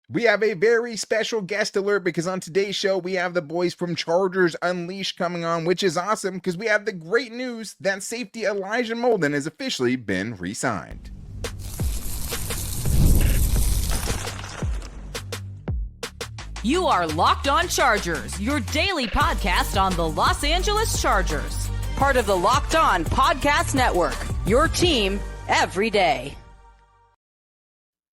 We have a very special guest alert because on today's show, we have the boys from Chargers Unleashed coming on, which is awesome because we have the great news that safety Elijah Molden has officially been re-signed. You are Locked On Chargers, your daily podcast on the Los Angeles Chargers. Part of the Locked On Podcast Network, your team every day.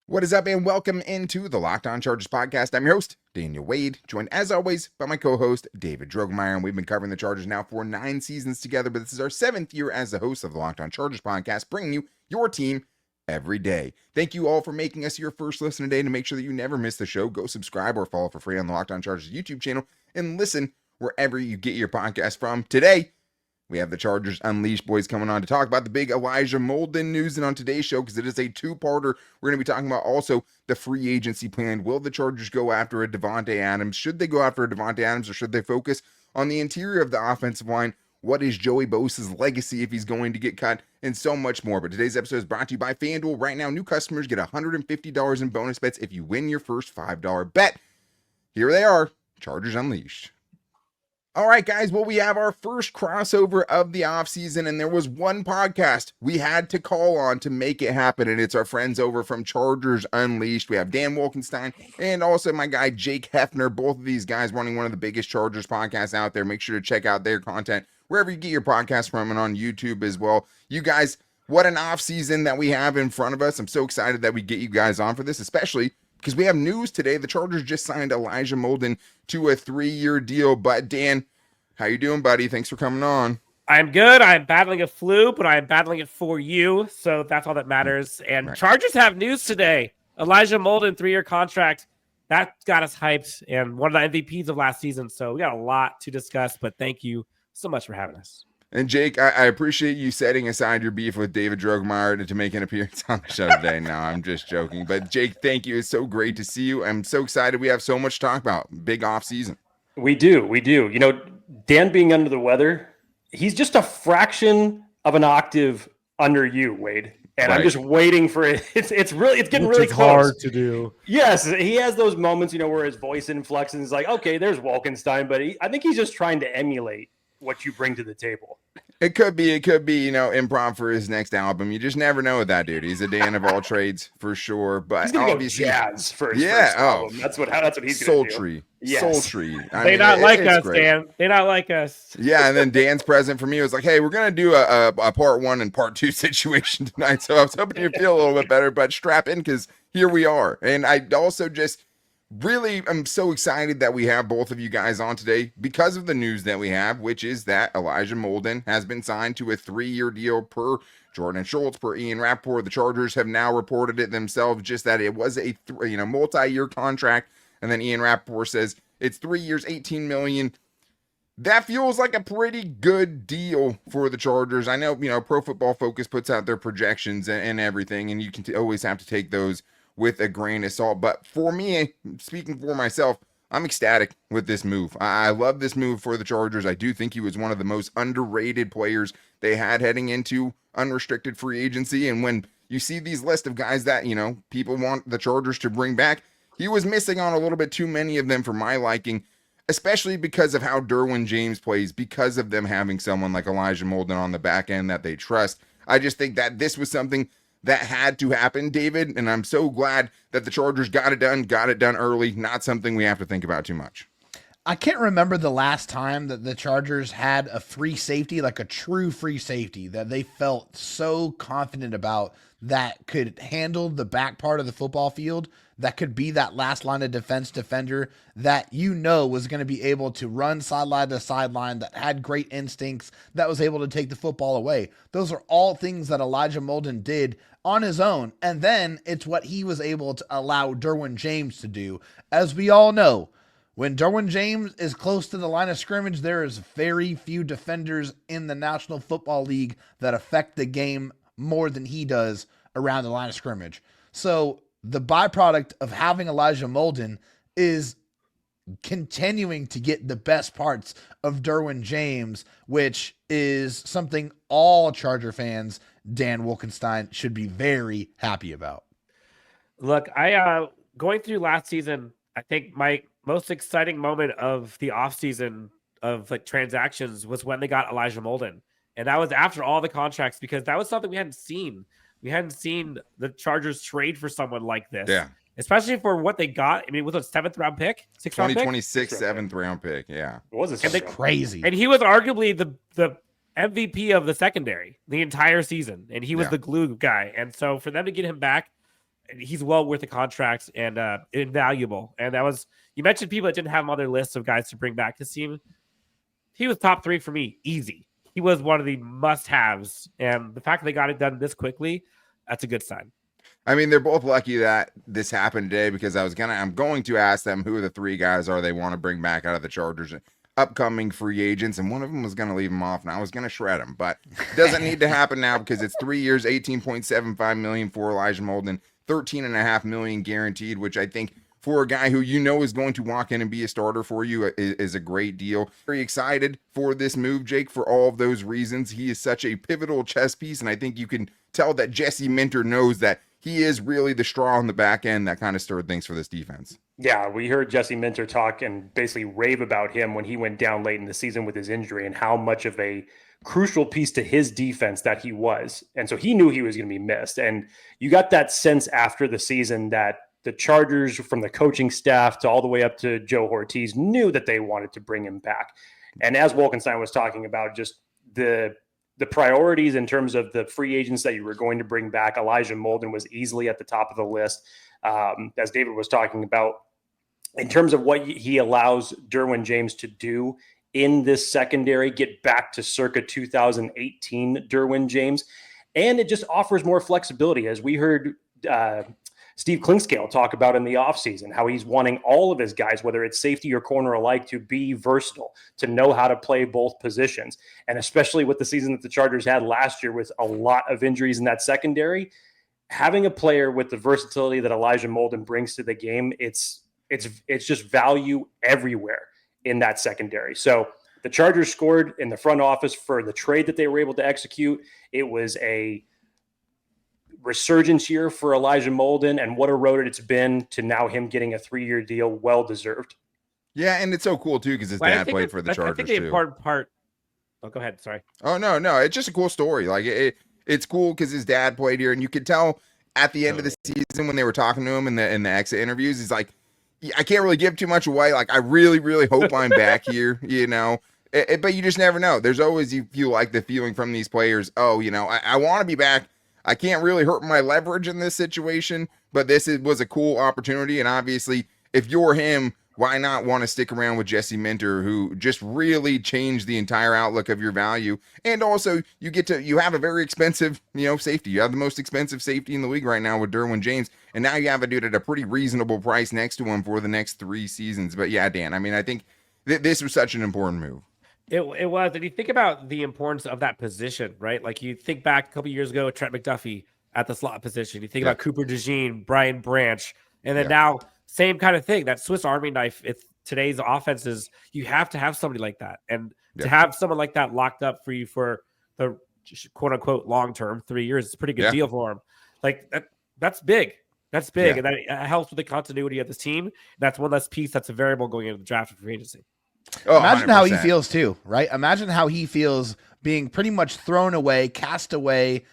What is up, and welcome into the Locked On Chargers podcast. I'm your host, Daniel Wade, joined as always by my co-host, David Drogemeyer, and we've been covering the Chargers now for 9 seasons together, but this is our 7th year as the host of the Locked On Chargers podcast, bringing you your team every day. Thank you all for making us your first listen today. To make sure that you never miss the show, go subscribe or follow for free on the Locked On Chargers YouTube channel and listen wherever you get your podcast from. Today, we have the Chargers Unleashed boys coming on to talk about the big Elijah Molden news. And on today's show, because it is a two-parter, we're going to be talking about also the free agency plan. Will the Chargers go after a Devonte Adams? Should they go after a Devonte Adams, or should they focus on the interior of the offensive line? What is Joey Bosa's legacy if he's going to get cut? And so much more. But today's episode is brought to you by FanDuel. Right now, new customers get $150 in bonus bets if you win your first $5 bet. Here they are, Chargers Unleashed. All right, guys, well, we have our first crossover of the offseason, and there was one podcast we had to call on to make it happen, and it's our friends over from Chargers Unleashed. We have Dan Wolkenstein and also my guy Jake Hefner, both of these guys running one of the biggest Chargers podcasts out there. Make sure to check out their content wherever you get your podcast from and on YouTube as well. You guys, what an offseason that we have in front of us. I'm so excited that we get you guys on for this, especially because we have news today. The Chargers just signed Elijah Molden to a 3-year deal. But Dan, how you doing, buddy? Thanks for coming on. I'm good. I'm battling a flu, but I'm battling it for you. So that's all that matters. And right. Chargers have news today. Elijah Molden, 3-year contract. That got us hyped and one of the MVPs of last season. So we got a lot to discuss, but thank you so much for having us. And Jake, I appreciate you setting aside your beef with David Drogemeyer to make an appearance on the show today. No, I'm just joking. But Jake, thank you. It's so great to see you. I'm so excited. We have so much to talk about. Big off season. We do. You know, Dan being under the weather, he's just a fraction of an octave under you, Wade. And right. I'm just waiting for it. It's getting really close. Hard to do. Yes, he has those moments, where his voice inflects and is like, okay, there's Wolkenstein, but I think he's just trying to emulate what you bring to the table. It could be, improv for his next album. You just never know with that dude. He's a Dan of all trades for sure. But he's gonna obviously go jazz for his first album. That's what he's gonna do. Sultry. Yes. Sultry. They not like us, great. Dan. They not like us. Yeah, and then Dan's present for me was like, hey, we're gonna do a part 1 and part 2 situation tonight. So I was hoping you'd feel a little bit better, but strap in because here we are. And I also just really, I'm so excited that we have both of you guys on today because of the news that we have, which is that Elijah Molden has been signed to a 3-year deal per Jordan Schultz, per Ian Rappaport. The Chargers have now reported it themselves, just that it was a multi-year contract, and then Ian Rappaport says it's 3 years, $18 million. That feels like a pretty good deal for the Chargers. I know, Pro Football Focus puts out their projections and everything, and you can always have to take those with a grain of salt. But for me, speaking for myself, I'm ecstatic with this move. I love this move for the Chargers. I do think he was one of the most underrated players they had heading into unrestricted free agency. And when you see these list of guys that, people want the Chargers to bring back, he was missing on a little bit too many of them for my liking, especially because of how Derwin James plays, because of them having someone like Elijah Molden on the back end that they trust. I just think that this was something that had to happen, David, and I'm so glad that the Chargers got it done early, not something we have to think about too much. I can't remember the last time that the Chargers had a free safety, like a true free safety, that they felt so confident about that could handle the back part of the football field, that could be that last line of defense defender that was going to be able to run sideline to sideline, that had great instincts, that was able to take the football away. Those are all things that Elijah Molden did on his own, and then it's what he was able to allow Derwin James to do. As we all know, when Derwin James is close to the line of scrimmage, there is very few defenders in the National Football League that affect the game more than he does around the line of scrimmage. So the byproduct of having Elijah Molden is continuing to get the best parts of Derwin James, which is something all Charger fans, Dan Wolkenstein, should be very happy about. Look, I going through last season, I think my most exciting moment of the offseason of like transactions was when they got Elijah Molden. And that was after all the contracts, because that was something we hadn't seen. We hadn't seen the Chargers trade for someone like this. Yeah. Especially for what they got. I mean, was it a 7th round pick? 6th round pick? 2026 7th round pick. Yeah. It was crazy. And he was arguably the MVP of the secondary the entire season. And he was the glue guy. And so for them to get him back, he's well worth the contract and invaluable. And that was, you mentioned people that didn't have him on their list of guys to bring back this team. He was top 3 for me, easy. He was one of the must-haves. And the fact that they got it done this quickly, that's a good sign. I mean, they're both lucky that this happened today, because I'm going to ask them who the 3 guys are they want to bring back out of the Chargers upcoming free agents, and one of them was going to leave him off, and I was going to shred him, but it doesn't need to happen now, because it's 3 years, $18.75 million for Elijah Molden, $13.5 million guaranteed, which I think for a guy who is going to walk in and be a starter for you is a great deal. Very excited for this move, Jake, for all of those reasons. He is such a pivotal chess piece, and I think you can tell that Jesse Minter knows that he is really the straw on the back end that kind of stirred things for this defense. Yeah, we heard Jesse Minter talk and basically rave about him when he went down late in the season with his injury and how much of a crucial piece to his defense that he was. And so he knew he was going to be missed. And you got that sense after the season that the Chargers, from the coaching staff to all the way up to Joe Ortiz, knew that they wanted to bring him back. And as Wolkenstein was talking about, just the priorities in terms of the free agents that you were going to bring back, Elijah Molden was easily at the top of the list. As David was talking about, in terms of what he allows Derwin James to do in this secondary, get back to circa 2018 Derwin James. And it just offers more flexibility, as we heard Steve Klinkscale talk about in the offseason, how he's wanting all of his guys, whether it's safety or corner alike, to be versatile, to know how to play both positions. And especially with the season that the Chargers had last year with a lot of injuries in that secondary, having a player with the versatility that Elijah Molden brings to the game, it's just value everywhere in that secondary. So the Chargers scored in the front office for the trade that they were able to execute. It was a resurgence year for Elijah Molden, and what a road it's been to now him getting a 3-year deal, well deserved. Yeah, and it's so cool too because his dad played for the Chargers. I think the important part. Oh, go ahead. Sorry. Oh no, it's just a cool story. Like it's cool because his dad played here, and you could tell at the end of the season when they were talking to him in the exit interviews, he's like, I can't really give too much away. Like, I really, really hope I'm back here, but you just never know. There's always, you feel like the feeling from these players, I want to be back. I can't really hurt my leverage in this situation, but was a cool opportunity. And obviously, if you're him, why not want to stick around with Jesse Minter, who just really changed the entire outlook of your value? And also, you have a very expensive, safety. You have the most expensive safety in the league right now with Derwin James. And now you have a dude at a pretty reasonable price next to him for the next 3 seasons. But yeah, Dan, I mean, I think this was such an important move. It was. And you think about the importance of that position, right? Like you think back a couple years ago, Trent McDuffie at the slot position. You think about Cooper DeJean, Brian Branch, and then now same kind of thing. That Swiss Army knife. It's today's offenses. You have to have somebody like that, and to have someone like that locked up for you for the quote unquote long term 3 years, it's a pretty good deal for him. Like that's big. That's big, and that helps with the continuity of this team. That's one less piece that's a variable going into the draft and free agency. Oh, imagine 100%. How he feels too, right? Imagine how he feels being pretty much thrown away, cast away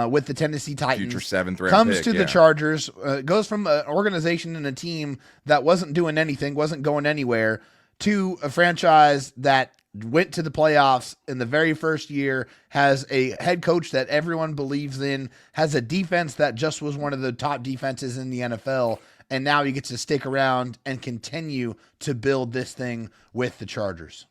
with the Tennessee Titans. Future 7th round comes pick, to the Chargers, goes from an organization and a team that wasn't doing anything, wasn't going anywhere, to a franchise that went to the playoffs in the very first year, has a head coach that everyone believes in, has a defense that just was one of the top defenses in the NFL. And now he gets to stick around and continue to build this thing with the Chargers.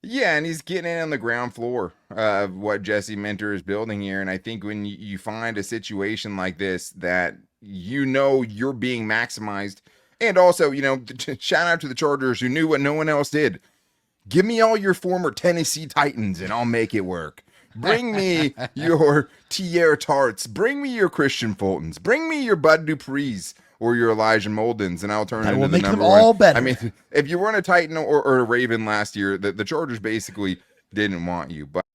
Yeah, and he's getting in on the ground floor of what Jesse Minter is building here. And I think when you find a situation like this that you're being maximized, and also, shout out to the Chargers who knew what no one else did. Give me all your former Tennessee Titans and I'll make it work. Bring me your Tierre Tarts. Bring me your Christian Fultons. Bring me your Bud Duprees or your Elijah Moldens, and I'll turn it into the number one. All better. I mean, if you weren't a Titan or a Raven last year, the Chargers basically didn't want you. But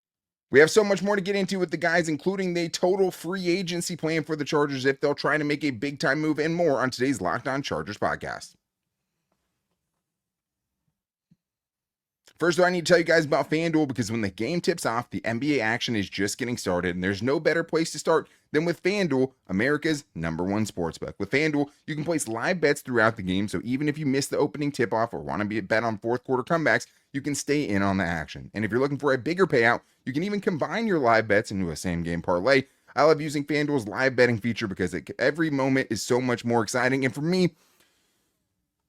We have so much more to get into with the guys, including the total free agency plan for the Chargers if they'll try to make a big-time move and more on today's Locked On Chargers podcast. First, I need to tell you guys about FanDuel because when the game tips off, the NBA action is just getting started, and there's no better place to start than with FanDuel, America's #1 sportsbook. With FanDuel, you can place live bets throughout the game, so even if you miss the opening tip-off or want to bet on fourth quarter comebacks, you can stay in on the action. And if you're looking for a bigger payout, you can even combine your live bets into a same-game parlay. I love using FanDuel's live betting feature because every moment is so much more exciting, and for me,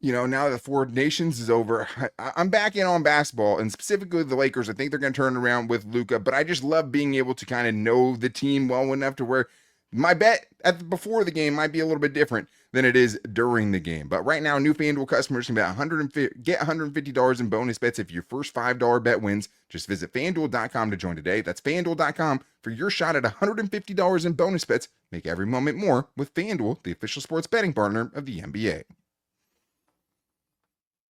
now that Four Nations is over, I'm back in on basketball, and specifically the Lakers. I think they're going to turn around with Luka, but I just love being able to kind of know the team well enough to where my bet before the game might be a little bit different than it is during the game. But right now, new FanDuel customers can get $150 in bonus bets if your first $5 bet wins. Just visit FanDuel.com to join today. That's FanDuel.com for your shot at $150 in bonus bets. Make every moment more with FanDuel, the official sports betting partner of the NBA.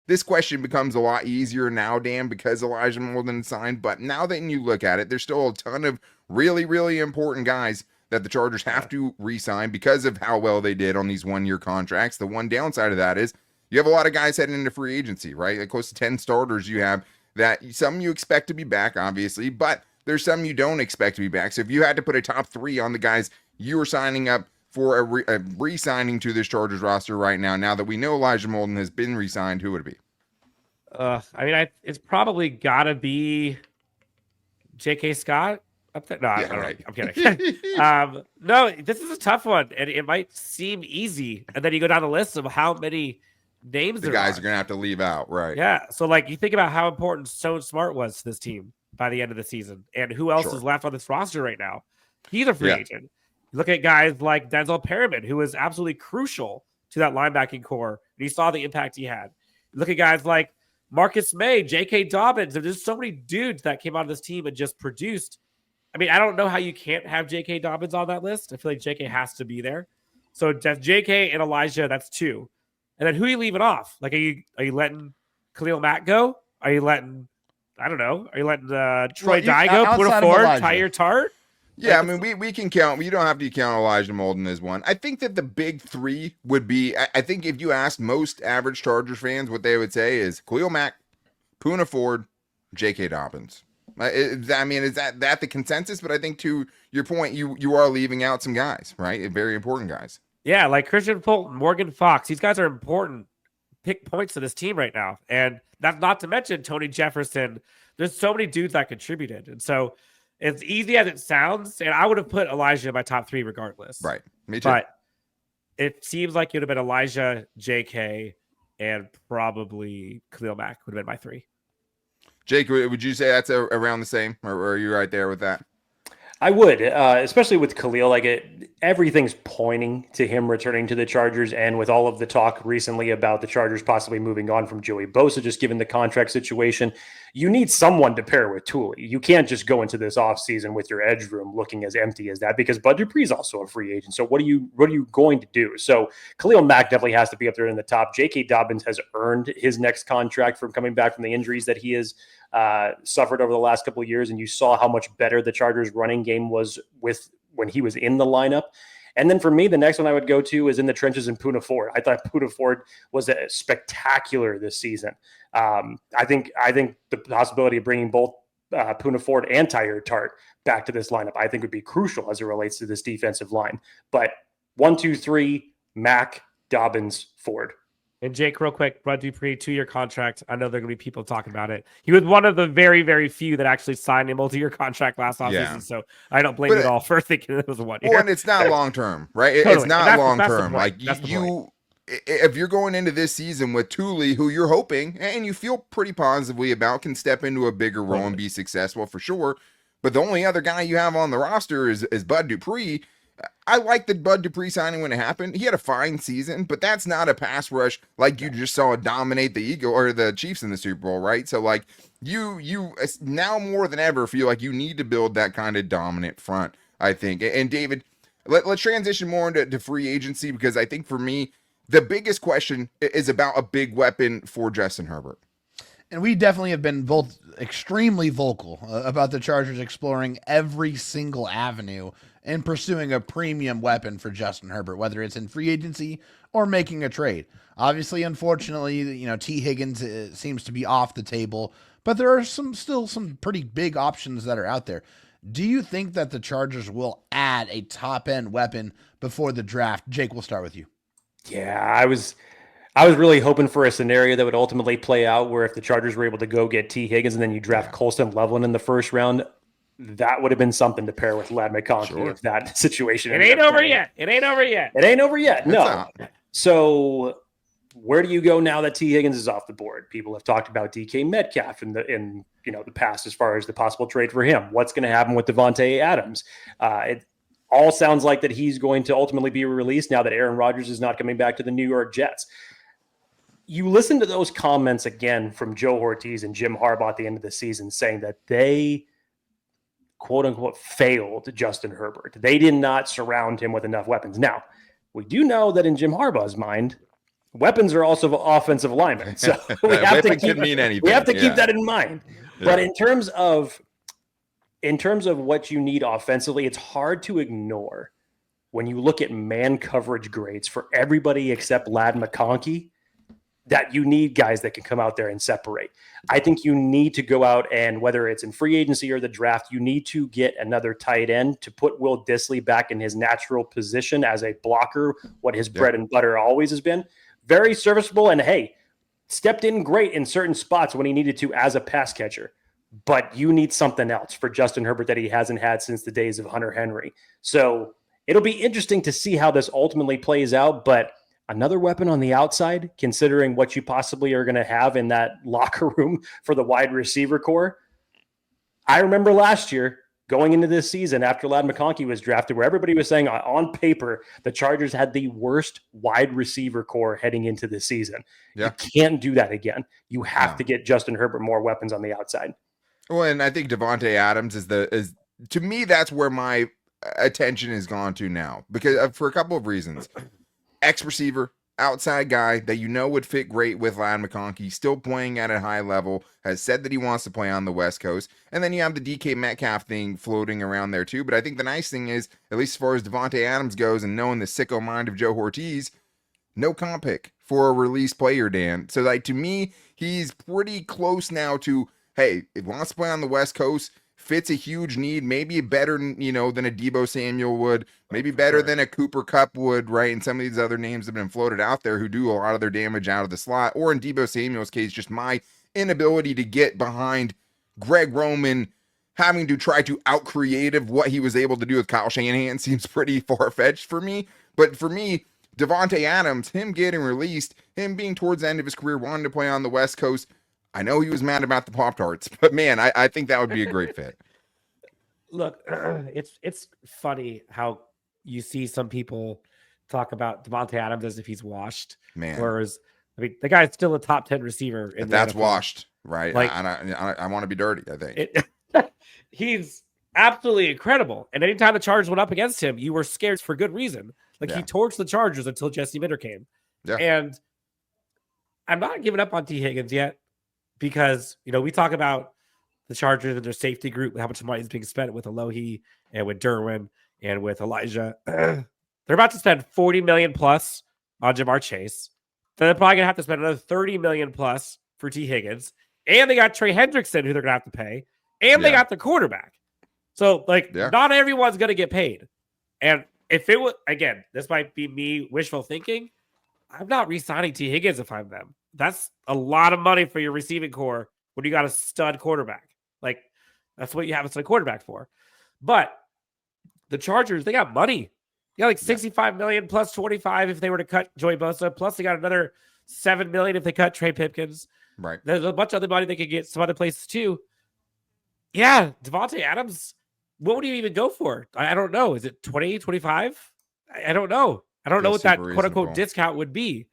This question becomes a lot easier now, Dan, because Elijah Molden signed. But now that you look at it, there's still a ton of really, really important guys that the Chargers have to re-sign because of how well they did on these one-year contracts. The one downside of that is you have a lot of guys heading into free agency, right? Like close to 10 starters you have that some you expect to be back, obviously, but there's some you don't expect to be back. So if you had to put a top 3 on the guys you were signing up for a re-signing to this Chargers roster right now that we know Elijah Molden has been re-signed, who would it be? It's probably got to be J.K. Scott up there. No, Yeah, I don't right. know. I'm kidding. No, this is a tough one, and it might seem easy. And then you go down the list of how many names The guys are going to have to leave out, right? Yeah, so like you think about how important Stone Smart was to this team by the end of the season, and who else is left on this roster right now? He's a free agent. You look at guys like Denzel Perriman, who was absolutely crucial to that linebacking core, and you saw the impact he had. You look at guys like Marcus May, J.K. Dobbins. There's so many dudes that came out of this team and just produced. I mean, I don't know how you can't have J.K. Dobbins on that list. I feel like J.K. has to be there. So that's J.K. and Elijah, that's 2. And then who are you leaving off? Like, are you letting Khalil Mack go? Are you letting, I don't know, are you letting Troy Dye go? Put a Ford, Tyre Tart? Yeah, I mean, we can count. You don't have to count Elijah Molden as one. I think that the big 3 would be, I think if you ask most average Chargers fans, what they would say is Khalil Mack, Poona Ford, J.K. Dobbins. Is that the consensus? But I think to your point, you are leaving out some guys, right? Very important guys. Yeah, like Christian Fulton, Morgan Fox. These guys are important pick points to this team right now. And that's not to mention Tony Jefferson. There's so many dudes that contributed. And so it's easy as it sounds. And I would have put Elijah in my top 3 regardless. Right. Me too. But it seems like it would have been Elijah, JK, and probably Khalil Mack would have been my 3. Jake, would you say that's around the same? Or are you right there with that? I would, especially with Khalil. Everything's pointing to him returning to the Chargers, and with all of the talk recently about the Chargers possibly moving on from Joey Bosa, just given the contract situation, you need someone to pair with Thule. You can't just go into this offseason with your edge room looking as empty as that, because Bud Dupree's also a free agent. So what are you going to do? So Khalil Mack definitely has to be up there in the top. J.K. Dobbins has earned his next contract from coming back from the injuries that he has suffered over the last couple of years, and you saw how much better the Chargers running game was when he was in the lineup. And then for me, the next one I would go to is in the trenches in Poona Ford. I thought Poona Ford was spectacular this season. I think the possibility of bringing both Poona Ford and Tyre Tart back to this lineup, I think would be crucial as it relates to this defensive line. But 1, 2, 3, Mack, Dobbins, Ford. And Jake, real quick, Bud Dupree, 2-year contract. I know there are going to be people talking about it. He was one of the very, very few that actually signed a multi-year contract last offseason. So I don't blame it at all for thinking it was a 1 year. Well, and it's not long-term, right? Totally. It's not long-term. Like if you're going into this season with Thule, who you're hoping and you feel pretty positively about, can step into a bigger role and be successful for sure. But the only other guy you have on the roster is Bud Dupree. I like the Bud Dupree signing when it happened. He had a fine season, but that's not a pass rush like you just saw dominate the Eagle or the Chiefs in the Super Bowl, right? So like you now more than ever feel like you need to build that kind of dominant front, I think. And David, let's transition more into free agency, because I think for me, the biggest question is about a big weapon for Justin Herbert. And we definitely have been both extremely vocal about the Chargers exploring every single avenue and pursuing a premium weapon for Justin Herbert, whether it's in free agency or making a trade. Obviously, unfortunately, T. Higgins seems to be off the table, but there are still some pretty big options that are out there. Do you think that the Chargers will add a top-end weapon before the draft? Jake, we'll start with you. Yeah, I was really hoping for a scenario that would ultimately play out where if the Chargers were able to go get T. Higgins and then you draft Colston Loveland in the first round, that would have been something to pair with Ladd McConkey if that situation. It ain't over yet. It ain't over yet. It ain't over yet. No. So where do you go now that T. Higgins is off the board? People have talked about DK Metcalf in the past as far as the possible trade for him. What's going to happen with Devonte Adams? It all sounds like that he's going to ultimately be released now that Aaron Rodgers is not coming back to the New York Jets. You listen to those comments again from Joe Ortiz and Jim Harbaugh at the end of the season saying that they, quote unquote, failed Justin Herbert. They did not surround him with enough weapons. Now, we do know that in Jim Harbaugh's mind, weapons are also offensive linemen. So we have to keep that in mind. Yeah. But in terms of what you need offensively, it's hard to ignore when you look at man coverage grades for everybody except Ladd McConkey, that you need guys that can come out there and separate. I think you need to go out and, whether it's in free agency or the draft, you need to get another tight end to put Will Dissly back in his natural position as a blocker, what his bread and butter always has been. Very serviceable, and hey, stepped in great in certain spots when he needed to as a pass catcher. But you need something else for Justin Herbert that he hasn't had since the days of Hunter Henry. So it'll be interesting to see how this ultimately plays out, but another weapon on the outside, considering what you possibly are going to have in that locker room for the wide receiver core. I remember last year going into this season after Ladd McConkey was drafted, where everybody was saying on paper, the Chargers had the worst wide receiver core heading into the season. Yeah. You can't do that again. You have to get Justin Herbert more weapons on the outside. Well, and I think Devonte Adams is to me, that's where my attention has gone to now, because for a couple of reasons. Ex-receiver, outside guy that would fit great with Ladd McConkey, still playing at a high level, has said that he wants to play on the West Coast. And then you have the DK Metcalf thing floating around there too. But I think the nice thing is, at least as far as Devonte Adams goes, and knowing the sicko mind of Joe Ortiz, no comp pick for a released player, Dan. So to me, he's pretty close now to, hey, if he wants to play on the West Coast, fits a huge need, maybe better, than a Deebo Samuel would, maybe better than a Cooper Kupp would, right? And some of these other names have been floated out there who do a lot of their damage out of the slot, or in Deebo Samuel's case, just my inability to get behind Greg Roman having to try to out-creative what he was able to do with Kyle Shanahan seems pretty far-fetched for me. But for me, Devonte Adams, him getting released, him being towards the end of his career, wanting to play on the West Coast, I know he was mad about the Pop-Tarts, but man, I think that would be a great fit. Look, it's funny how you see some people talk about Devonte Adams as if he's washed. Man. Whereas, the guy's still a top 10 receiver. That's washed, right? Like, I want to be dirty, I think. He's absolutely incredible. And anytime the Chargers went up against him, you were scared for good reason. He torched the Chargers until Jesse Minter came. Yeah. And I'm not giving up on T. Higgins yet. Because, we talk about the Chargers and their safety group, how much money is being spent with Alohi and with Derwin and with Elijah. They're about to spend $40 million plus on Jamar Chase. Then they're probably going to have to spend another $30 million plus for T. Higgins. And they got Trey Hendrickson, who they're going to have to pay. And they got the quarterback. So, not everyone's going to get paid. And if it was, again, this might be me wishful thinking, I'm not re-signing T. Higgins if I'm them. That's a lot of money for your receiving core when you got a stud quarterback. That's what you have a stud quarterback for. But the Chargers, they got money. You got $65 million plus 25 if they were to cut Joey Bosa. Plus they got another $7 million if they cut Trey Pipkins. Right. There's a bunch of other money they could get some other places too. Yeah, Devonte Adams, what would you even go for? I don't know. Is it 20, 25? I don't know. I don't know what that quote-unquote discount would be.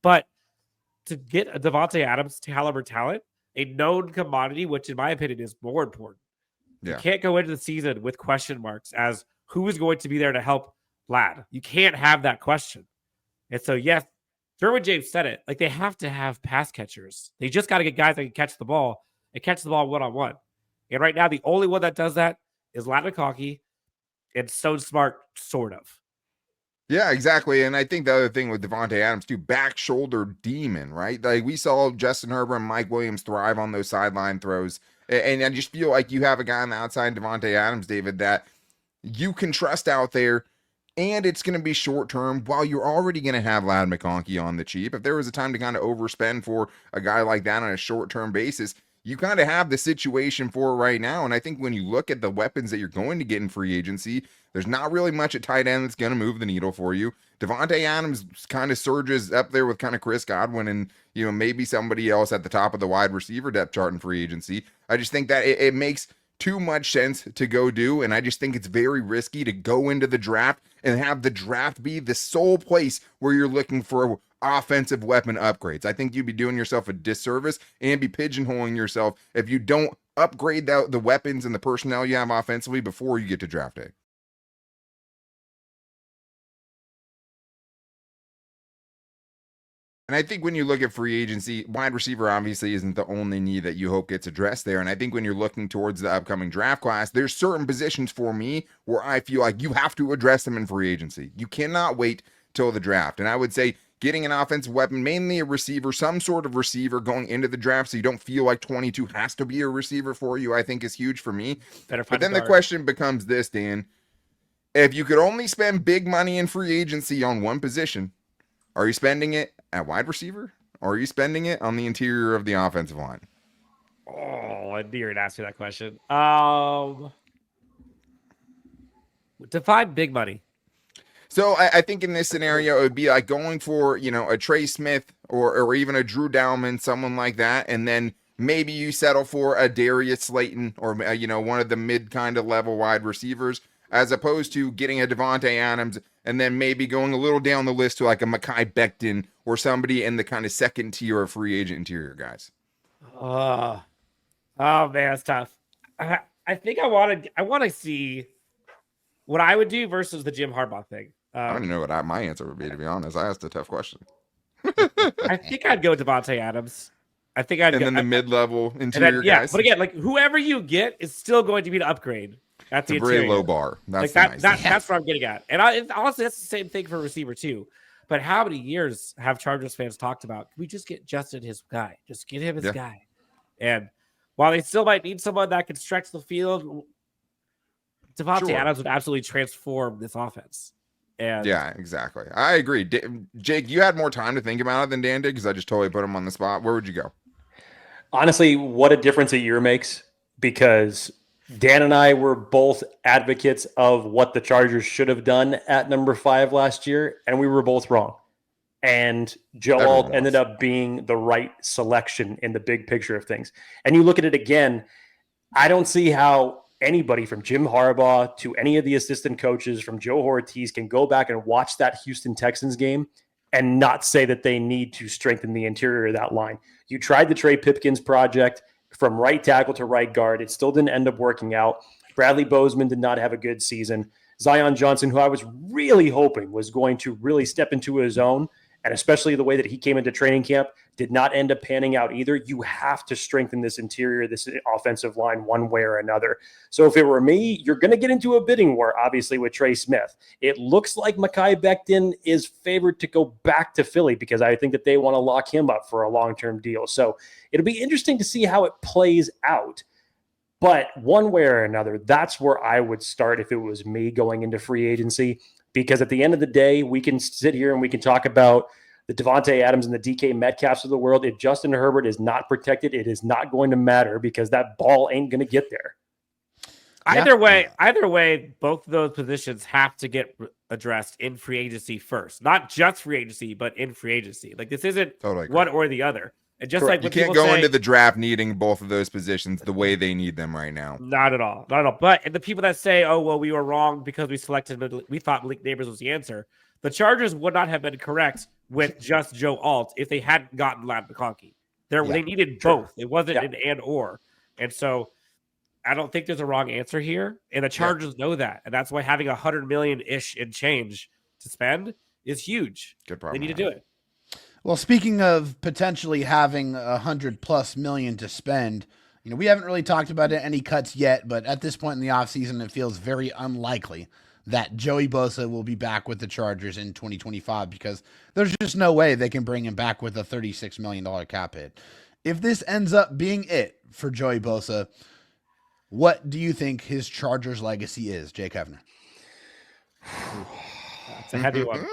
But to get a Devonte Adams caliber talent, a known commodity, which in my opinion is more important. Yeah. You can't go into the season with question marks as who is going to be there to help Ladd. You can't have that question. And so, yes, Derwin James said it. Like, they have to have pass catchers. They just got to get guys that can catch the ball and catch the ball one-on-one. And right now, the only one that does that is Latin McConkey and Stone Smart, sort of. Yeah, exactly. And I think the other thing with Devonte Adams too, back shoulder demon, right? Like we saw Justin Herbert and Mike Williams thrive on those sideline throws. And I just feel like you have a guy on the outside, Devonte Adams, David, that you can trust out there. And it's going to be short term while you're already going to have Ladd McConkey on the cheap. If there was a time to kind of overspend for a guy like that on a short term basis, you kind of have the situation for it right now. And I think when you look at the weapons that you're going to get in free agency, there's not really much at tight end that's going to move the needle for you. Devonte Adams kind of surges up there with kind of Chris Godwin and, maybe somebody else at the top of the wide receiver depth chart in free agency. I just think that it makes too much sense to go do. And I just think it's very risky to go into the draft and have the draft be the sole place where you're looking for offensive weapon upgrades. I think you'd be doing yourself a disservice and be pigeonholing yourself if you don't upgrade the weapons and the personnel you have offensively before you get to draft day. And I think when you look at free agency, wide receiver obviously isn't the only need that you hope gets addressed there. And I think when you're looking towards the upcoming draft class, there's certain positions for me where I feel like you have to address them in free agency. You cannot wait till the draft. And I would say getting an offensive weapon, mainly a receiver, some sort of receiver going into the draft so you don't feel like 22 has to be a receiver for you, I think is huge for me. But then the question becomes this, Dan. If you could only spend big money in free agency on one position, are you spending it at wide receiver or are you spending it on the interior of the offensive line? Oh, I knew you were going to ask me that question. Define big money. So I think in this scenario, it would be like going for, a Trey Smith or even a Drew Dalman, someone like that. And then maybe you settle for a Darius Slayton or, one of the mid kind of level wide receivers, as opposed to getting a Devonte Adams and then maybe going a little down the list to like a Mekhi Becton or somebody in the kind of second tier of free agent interior guys. Oh man, that's tough. I think I want to see what I would do versus the Jim Harbaugh thing. I don't know what my answer would be, to be honest. I asked a tough question. I think I'd go Devonte Adams. I think I'd and go, then the mid-level interior guys. But again, like whoever you get is still going to be an upgrade. That's a very low bar. That's like that's what I'm getting at. And honestly, that's the same thing for receiver too. But how many years have Chargers fans talked about? Can we just get Justin his guy? Just get him his guy. And while they still might need someone that can stretch the field, Devonte Adams would absolutely transform this offense. And yeah, exactly. I agree. Jake, you had more time to think about it than Dan did because I just totally put him on the spot. Where would you go? Honestly, what a difference a year makes, because Dan and I were both advocates of what the Chargers should have done at number 5 last year, and we were both wrong. And Joe Alt ended up being the right selection in the big picture of things. And you look at it again, I don't see how anybody from Jim Harbaugh to any of the assistant coaches from Joe Ortiz can go back and watch that Houston Texans game and not say that they need to strengthen the interior of that line. You tried the Trey Pipkins project from right tackle to right guard. It still didn't end up working out. Bradley Bozeman did not have a good season. Zion Johnson, who I was really hoping was going to really step into his own, and especially the way that he came into training camp, did not end up panning out either. You have to strengthen this interior, this offensive line one way or another. So if it were me, you're going to get into a bidding war, obviously, with Trey Smith. It looks like Mekhi Becton is favored to go back to Philly because I think that they want to lock him up for a long-term deal. So it'll be interesting to see how it plays out. But one way or another, that's where I would start if it was me going into free agency. Because at the end of the day, we can sit here and we can talk about the Devonte Adams and the DK Metcalfs of the world. If Justin Herbert is not protected, it is not going to matter because that ball ain't going to get there. Either way, both of those positions have to get addressed in free agency first. Not just free agency, but in free agency. Like this isn't one or the other. And just Correct. like you can't go into the draft needing both of those positions the way they need them right now. Not at all. But the people that say, "Oh, well, we were wrong because we thought Malik Neighbors was the answer," the Chargers would not have been correct with just Joe Alt if they hadn't gotten Ladd McConkey. They needed both. It wasn't an and/or. And so I don't think there's a wrong answer here. And the Chargers know that. And that's why having $100 million-ish in change to spend is huge. Good problem. They need to do it. Well, speaking of potentially having $100+ million to spend, we haven't really talked about any cuts yet, but at this point in the offseason, it feels very unlikely that Joey Bosa will be back with the Chargers in 2025 because there's just no way they can bring him back with a $36 million cap hit. If this ends up being it for Joey Bosa, what do you think his Chargers legacy is, Jake Hefner? It's a heavy one.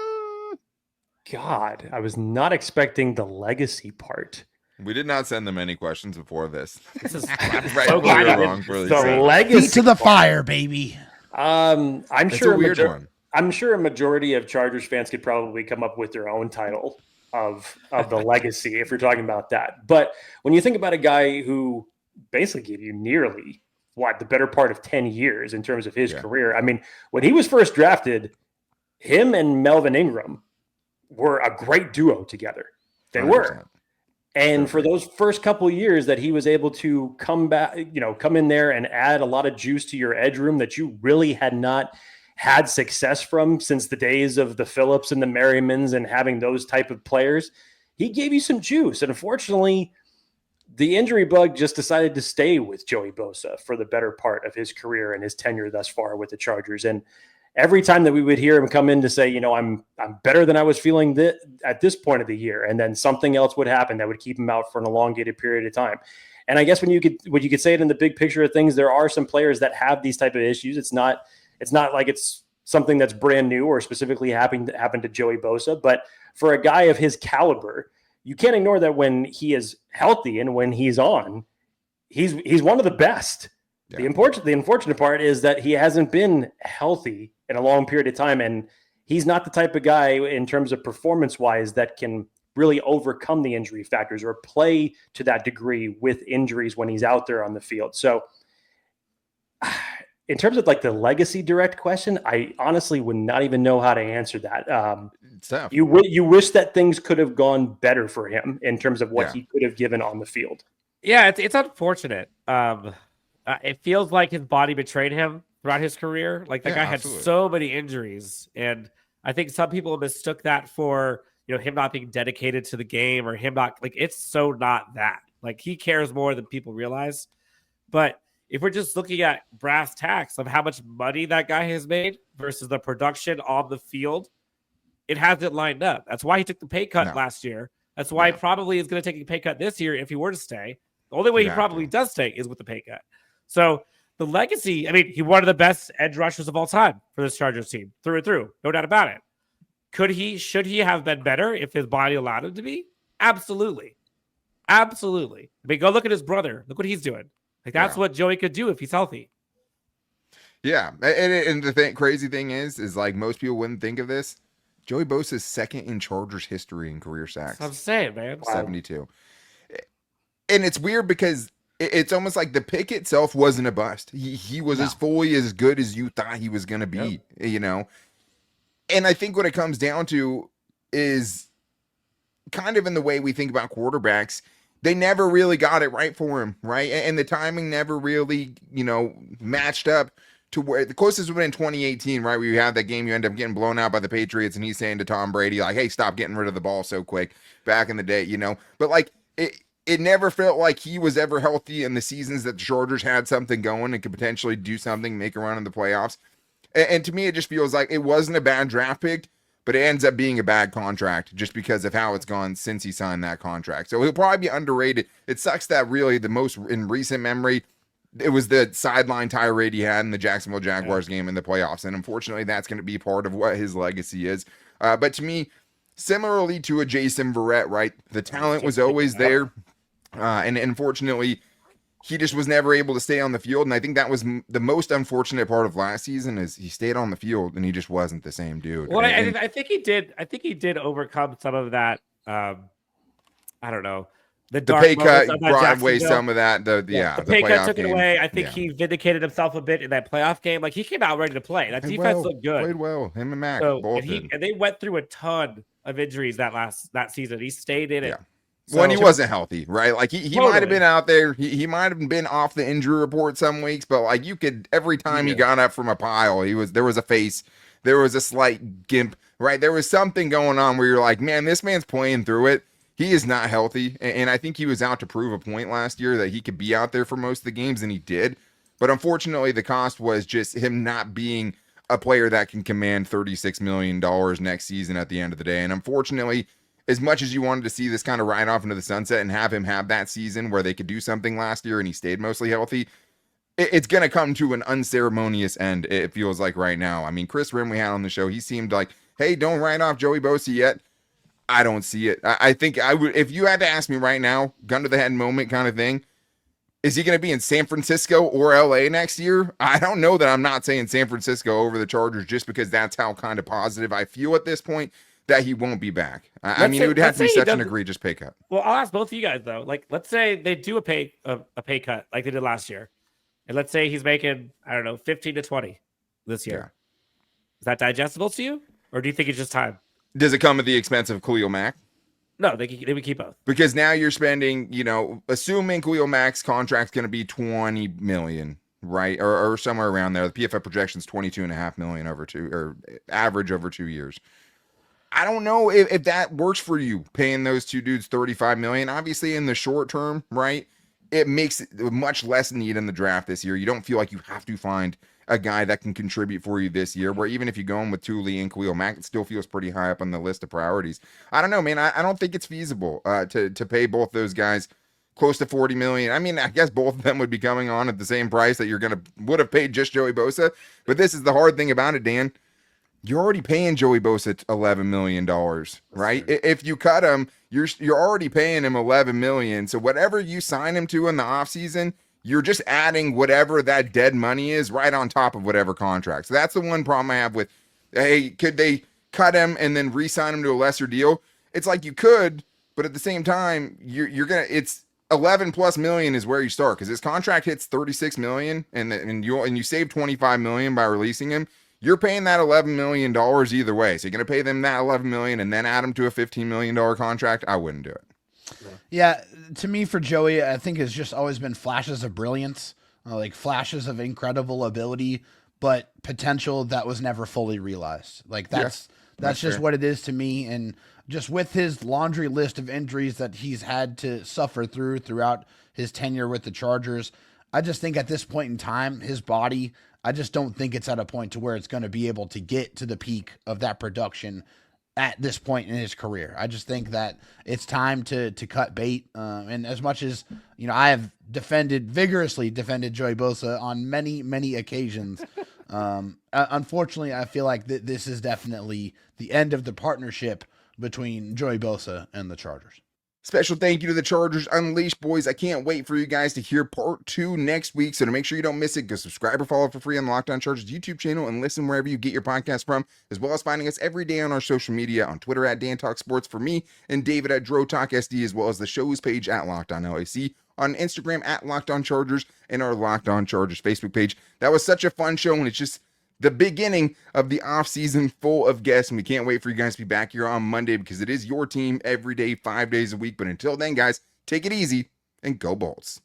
God, I was not expecting the legacy part. We did not send them any questions before this. This is right, so we were glad wrong for the this. legacy Feet to the fire, baby. I'm It's sure a weird one. I'm sure a majority of Chargers fans could probably come up with their own title of the legacy if you're talking about that. But when you think about a guy who basically gave you nearly the better part of 10 years in terms of his career. I mean, when he was first drafted, him and Melvin Ingram were a great duo together. They 100%. Were. And for those first couple of years that he was able to come back, come in there and add a lot of juice to your edge room that you really had not had success from since the days of the Phillips and the Merrimans and having those type of players, he gave you some juice. And unfortunately, the injury bug just decided to stay with Joey Bosa for the better part of his career and his tenure thus far with the Chargers. And every time that we would hear him come in to say, I'm better than I was feeling at this point of the year, and then something else would happen that would keep him out for an elongated period of time. And I guess when you could say it in the big picture of things, there are some players that have these type of issues. It's not like it's something that's brand new or specifically happened to Joey Bosa. But for a guy of his caliber, you can't ignore that when he is healthy and when he's on, he's one of the best. Yeah. The unfortunate part is that he hasn't been healthy in a long period of time, and he's not the type of guy in terms of performance-wise that can really overcome the injury factors or play to that degree with injuries when he's out there on the field. So in terms of like the legacy direct question, I honestly would not even know how to answer that. You wish that things could have gone better for him in terms of what he could have given on the field. Yeah, it's unfortunate. It feels like his body betrayed him throughout his career. Like the guy had so many injuries, and I think some people mistook that for him not being dedicated to the game or him not it's so not that. Like he cares more than people realize. But if we're just looking at brass tacks of how much money that guy has made versus the production on the field, it hasn't lined up. That's why he took the pay cut last year. That's why he probably is going to take a pay cut this year if he were to stay. The only way he probably does stay is with the pay cut. So the legacy, I mean, he one of the best edge rushers of all time for this Chargers team, through and through. No doubt about it. Should he have been better if his body allowed him to be? Absolutely. Absolutely. I mean, go look at his brother. Look what he's doing. Like that's what Joey could do if he's healthy. Yeah. And the crazy thing is like most people wouldn't think of this. Joey Bosa is second in Chargers history in career sacks. That's what I'm saying, man. 72. And it's weird because it's almost like the pick itself wasn't a bust. He was as fully as good as you thought he was going to be, And I think what it comes down to is kind of in the way we think about quarterbacks. They never really got it right for him, right? And the timing never really, matched up to where the closest would have been in 2018, right? Where you have that game, you end up getting blown out by the Patriots, and he's saying to Tom Brady, like, hey, stop getting rid of the ball so quick back in the day, But like it never felt like he was ever healthy in the seasons that the Chargers had something going and could potentially do something, make a run in the playoffs. And to me, it just feels like it wasn't a bad draft pick, but it ends up being a bad contract just because of how it's gone since he signed that contract. So he'll probably be underrated. It sucks that really the most in recent memory, it was the sideline tirade he had in the Jacksonville Jaguars game in the playoffs. And unfortunately, that's going to be part of what his legacy is. But to me, similarly to a Jason Verrett, right? The talent was always there. And unfortunately, he just was never able to stay on the field. And I think that was the most unfortunate part of last season is he stayed on the field and he just wasn't the same dude. Well, I think he did. I think he did overcome some of that. I don't know. The pay cut brought away some of that. The pay cut took it away. I think he vindicated himself a bit in that playoff game. Like he came out ready to play. That defense looked good. Played well. Him and Mac both did. And they went through a ton of injuries that season. He stayed in it. When he wasn't healthy, right? Like he might have been out there. He might have been off the injury report some weeks, but like you could every time he got up from a pile, there was a face there was a slight gimp, right? There was something going on where you're like, man, this man's playing through it. He is not healthy. And I think he was out to prove a point last year that he could be out there for most of the games, and he did. But unfortunately, the cost was just him not being a player that can command $36 million next season at the end of the day. And unfortunately, as much as you wanted to see this kind of ride off into the sunset and have him have that season where they could do something last year and he stayed mostly healthy, it's going to come to an unceremonious end, it feels like right now. I mean, Chris Rim we had on the show, he seemed like, hey, don't write off Joey Bosa yet. I don't see it. I think I would, if you had to ask me right now, gun to the head moment kind of thing, is he going to be in San Francisco or LA next year? I don't know that I'm not saying San Francisco over the Chargers just because that's how kind of positive I feel at this point that he won't be back. I mean, it would have to be such an egregious pay cut. Well, I'll ask both of you guys though. Like, let's say they do a pay cut like they did last year, and let's say he's making, I don't know, 15 to 20 this year. Yeah. Is that digestible to you, or do you think it's just time? Does it come at the expense of Khalil Mack? No, they would keep both. Because now you're spending, assuming Khalil Mack's contract's going to be $20 million, right? Or somewhere around there. The PFF projection's $22.5 million average over 2 years. I don't know if that works for you, paying those two dudes $35 million. Obviously, in the short term, right? It makes much less need in the draft this year. You don't feel like you have to find a guy that can contribute for you this year, where even if you go in with Thule and Khalil Mack, it still feels pretty high up on the list of priorities. I don't know, man. I don't think it's feasible to pay both those guys close to $40 million. I mean, I guess both of them would be coming on at the same price that would have paid just Joey Bosa. But this is the hard thing about it, Dan. You're already paying Joey Bosa $11 million, right? If you cut him, you're already paying him $11 million. So whatever you sign him to in the offseason, you're just adding whatever that dead money is right on top of whatever contract. So that's the one problem I have with, hey, could they cut him and then re-sign him to a lesser deal? It's like you could, but at the same time, it's 11 plus million is where you start, because his contract hits 36 million and you save 25 million by releasing him. You're paying that $11 million either way. So you're going to pay them that $11 million and then add him to a $15 million contract. I wouldn't do it. Yeah, to me, for Joey, I think it's just always been flashes of brilliance, like flashes of incredible ability, but potential that was never fully realized. Like that's just fair. What it is to me. And just with his laundry list of injuries that he's had to suffer throughout his tenure with the Chargers, I just think at this point in time, his body, I just don't think it's at a point to where it's going to be able to get to the peak of that production at this point in his career. I just think that it's time to cut bait. And as much as, I have vigorously defended Joey Bosa on many, many occasions. Unfortunately, I feel like this is definitely the end of the partnership between Joey Bosa and the Chargers. Special thank you to the Chargers Unleashed, boys. I can't wait for you guys to hear part 2 next week. So to make sure you don't miss it, go subscribe or follow for free on the Locked On Chargers YouTube channel and listen wherever you get your podcast from, as well as finding us every day on our social media, on Twitter at Dan Talk Sports for me, and David at Dro Talk SD, as well as the show's page at Locked On LAC, on Instagram at Locked On Chargers, and our Locked On Chargers Facebook page. That was such a fun show, and it's just the beginning of the offseason full of guests, and we can't wait for you guys to be back here on Monday, because it is your team every day, 5 days a week. But until then, guys, take it easy and go Bolts.